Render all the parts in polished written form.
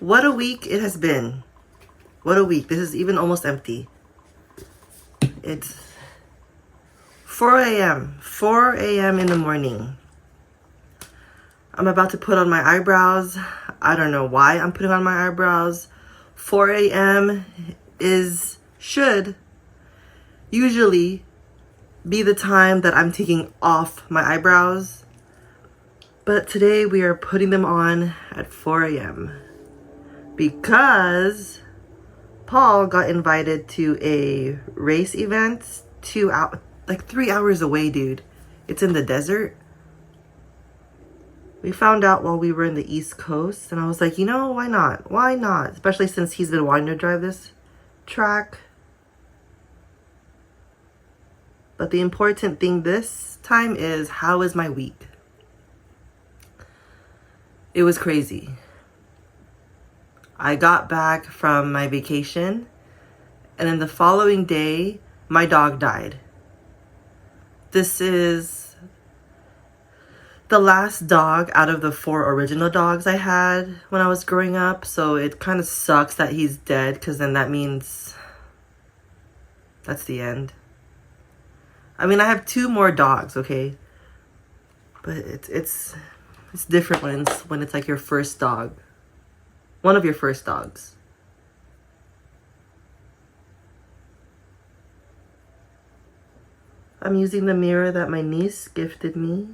What a week it has been. What a week. This is even almost empty. It's 4 a.m. 4 a.m. in the morning. I'm about to put on my eyebrows. I don't know why I'm putting on my eyebrows. 4 a.m. should usually be the time that I'm taking off my eyebrows. But today we are putting them on at 4 a.m. because Paul got invited to a race event 3 hours away, dude. It's in the desert. We found out while we were in the East Coast, and I was like, you know, why not? Why not? Especially since he's been wanting to drive this track. But the important thing this time is, how is my week? It was crazy. I got back from my vacation, and then the following day, my dog died. This is the last dog out of the 4 original dogs I had when I was growing up, so it kind of sucks that he's dead, because then that means that's the end. I mean, I have 2 more dogs, okay? But it's different when it's like your first dog. One of your first dogs. I'm using the mirror that my niece gifted me.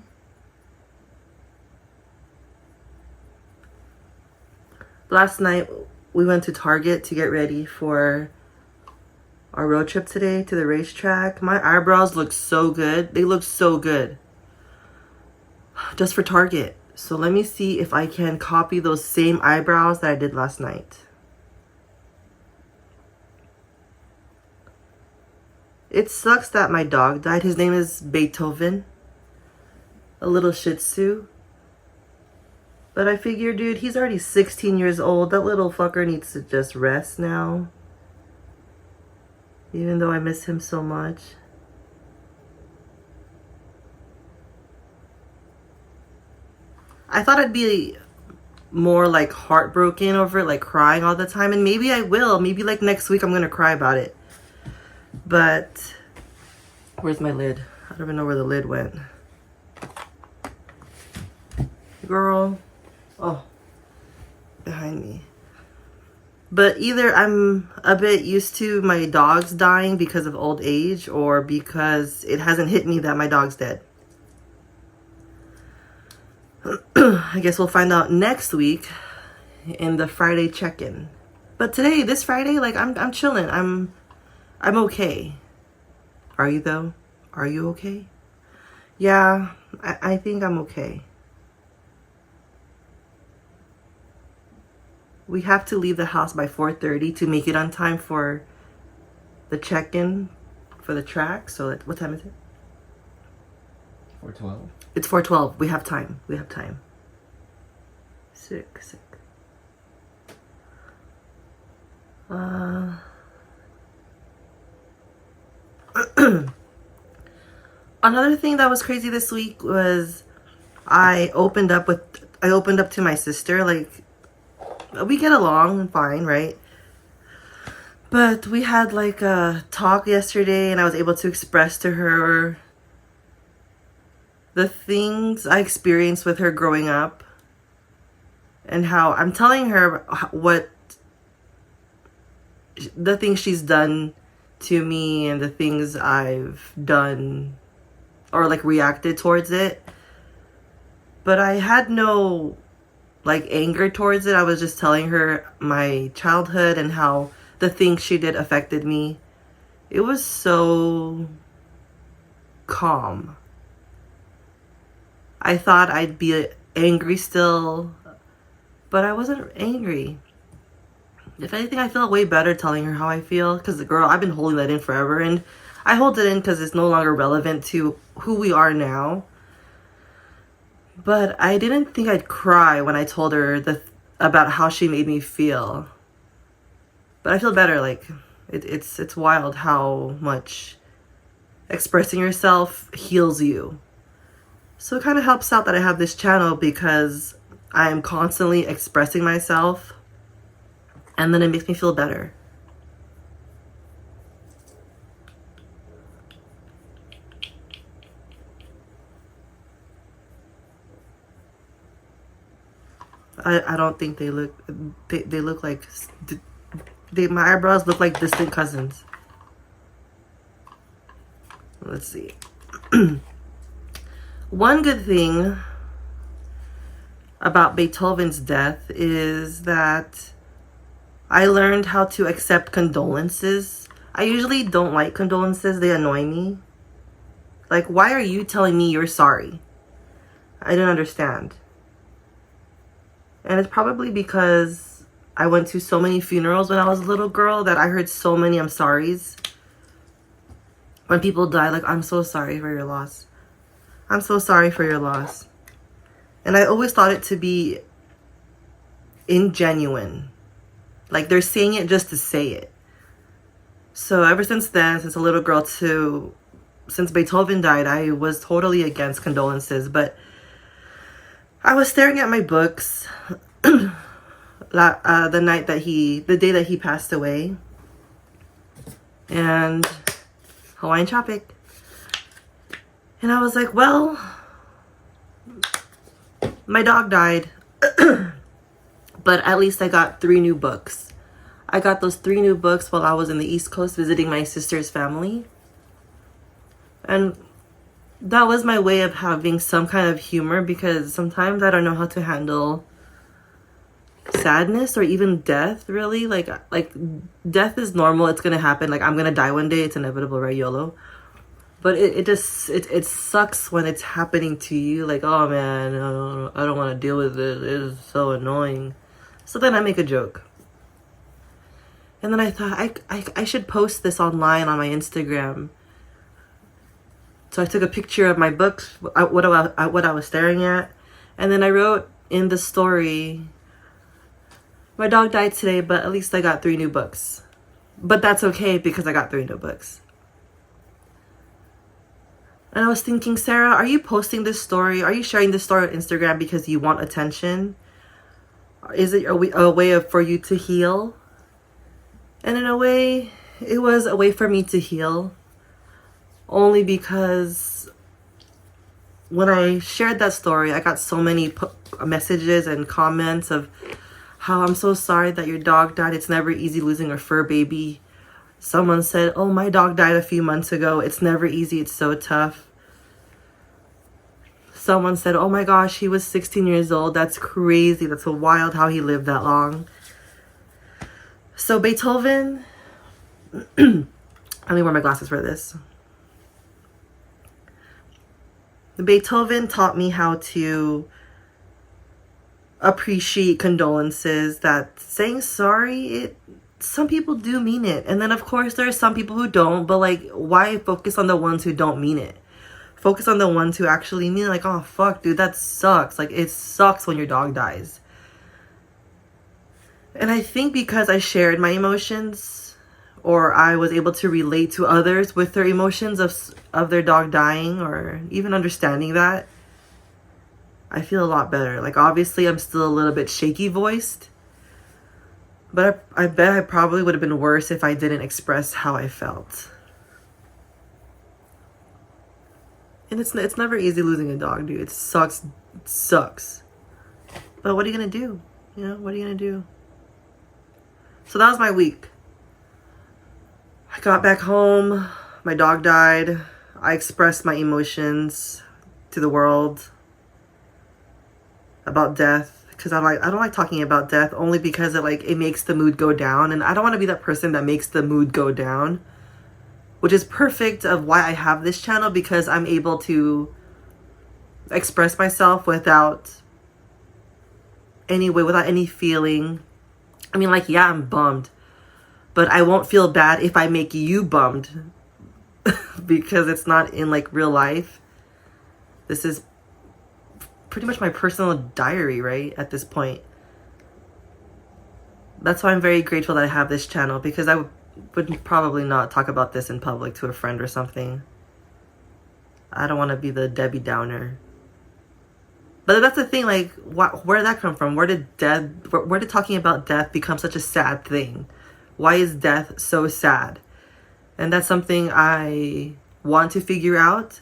Last night, we went to Target to get ready for our road trip today to the racetrack. My eyebrows look so good. They look so good. Just for Target. So let me see if I can copy those same eyebrows that I did last night. It sucks that my dog died. His name is Beethoven. A little Shih Tzu. But I figure, dude, he's already 16 years old. That little fucker needs to just rest now. Even though I miss him so much. I thought I'd be more like heartbroken over it, like crying all the time. And maybe I will. Maybe like next week I'm going to cry about it. But where's my lid? I don't even know where the lid went. Girl. Oh, behind me. But either I'm a bit used to my dogs dying because of old age, or because it hasn't hit me that my dog's dead. I guess we'll find out next week in the Friday check-in. But today, this Friday, like I'm chilling. I'm okay. Are you though? Are you okay? Yeah, I think I'm okay. We have to leave the house by 4:30 to make it on time for the check-in for the track. So what time is it? 4:12. It's 4:12. We have time. We have time. Sick. Another thing that was crazy this week was I opened up to my sister. Like, we get along fine, right? But we had like a talk yesterday, and I was able to express to her the things I experienced with her growing up, and how I'm telling her what the things she's done to me and the things I've done or like reacted towards it. But I had no like anger towards it. I was just telling her my childhood and how the things she did affected me. It was so calm. I thought I'd be angry still, but I wasn't angry. If anything, I feel way better telling her how I feel, because girl, I've been holding that in forever, and I hold it in because it's no longer relevant to who we are now. But I didn't think I'd cry when I told her about how she made me feel. But I feel better. Like it's wild how much expressing yourself heals you. So it kind of helps out that I have this channel, because I am constantly expressing myself And then it makes me feel better. I don't think they look like my eyebrows look like distant cousins. Let's see. One good thing about Beethoven's death is that I learned how to accept condolences. I usually don't like condolences. They annoy me. Like, why are you telling me you're sorry? I don't understand. And it's probably because I went to so many funerals when I was a little girl that I heard so many I'm sorries. When people die, like, I'm so sorry for your loss. I'm so sorry for your loss. And I always thought it to be ingenuine. Like, they're saying it just to say it. So ever since then, since a little girl since Beethoven died, I was totally against condolences. But I was staring at my books the day that he passed away. And Hawaiian Tropic. And I was like, well, my dog died. But at least I got 3 new books. I got those 3 new books while I was in the East Coast visiting my sister's family. And that was my way of having some kind of humor, because sometimes I don't know how to handle sadness or even death, really. Like death is normal. It's going to happen. Like, I'm going to die one day. It's inevitable, right? YOLO. But it sucks when it's happening to you. Like, oh man, I don't want to deal with it. It is so annoying. So then I make a joke. And then I thought I should post this online on my Instagram. So I took a picture of my books, what I was staring at. And then I wrote in the story, my dog died today, but at least I got 3 new books. But that's okay because I got 3 new books. And I was thinking, Sarah, are you posting this story? Are you sharing this story on Instagram because you want attention? Is it a way for you to heal? And in a way, it was a way for me to heal. Only because when I shared that story, I got so many messages and comments of how I'm so sorry that your dog died. It's never easy losing a fur baby. Someone said, oh, my dog died a few months ago. It's never easy. It's so tough. Someone said, oh my gosh, he was 16 years old. That's crazy. That's so wild how he lived that long. So Beethoven, let me wear my glasses for this. Beethoven taught me how to appreciate condolences, that saying sorry, some people do mean it. And then of course there are some people who don't, but like, why focus on the ones who don't mean it? Focus on the ones who actually mean it. Like, oh fuck dude, that sucks. Like, it sucks when your dog dies. And I think because I shared my emotions, or I was able to relate to others with their emotions of their dog dying, or even understanding that, I feel a lot better. Like, obviously I'm still a little bit shaky voiced, but I bet I probably would have been worse if I didn't express how I felt. And it's never easy losing a dog, dude. It sucks. It sucks. But what are you gonna do? You know, what are you gonna do? So that was my week. I got back home. My dog died. I expressed my emotions to the world about death, because I don't like talking about death, only because it makes the mood go down, and I don't want to be that person that makes the mood go down. Which is perfect of why I have this channel, because I'm able to express myself without any feeling. I mean, like, yeah, I'm bummed, but I won't feel bad if I make you bummed because it's not in like real life. This is pretty much my personal diary, right? At this point. That's why I'm very grateful that I have this channel, because I would probably not talk about this in public to a friend or something. I don't want to be the Debbie Downer. But that's the thing, like, where did that come from? Where did talking about death become such a sad thing? Why is death so sad? And that's something I want to figure out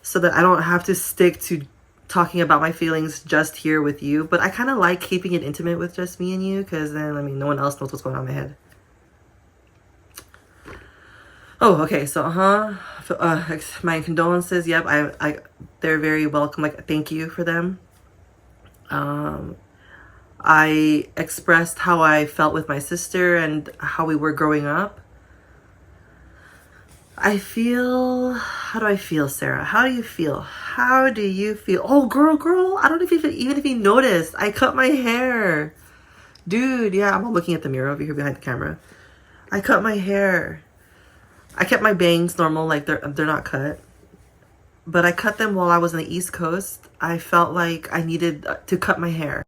so that I don't have to stick to talking about my feelings just here with you. But I kind of like keeping it intimate with just me and you, because then, I mean, no one else knows what's going on in my head. Oh, okay. So, my condolences. Yep, they're very welcome. Like, thank you for them. I expressed how I felt with my sister and how we were growing up. How do I feel, Sarah? How do you feel? How do you feel? Oh, girl, I don't know even if you noticed, I cut my hair. Dude, yeah, I'm looking at the mirror over here behind the camera. I cut my hair. I kept my bangs normal, like they're not cut. But I cut them while I was on the East Coast. I felt like I needed to cut my hair.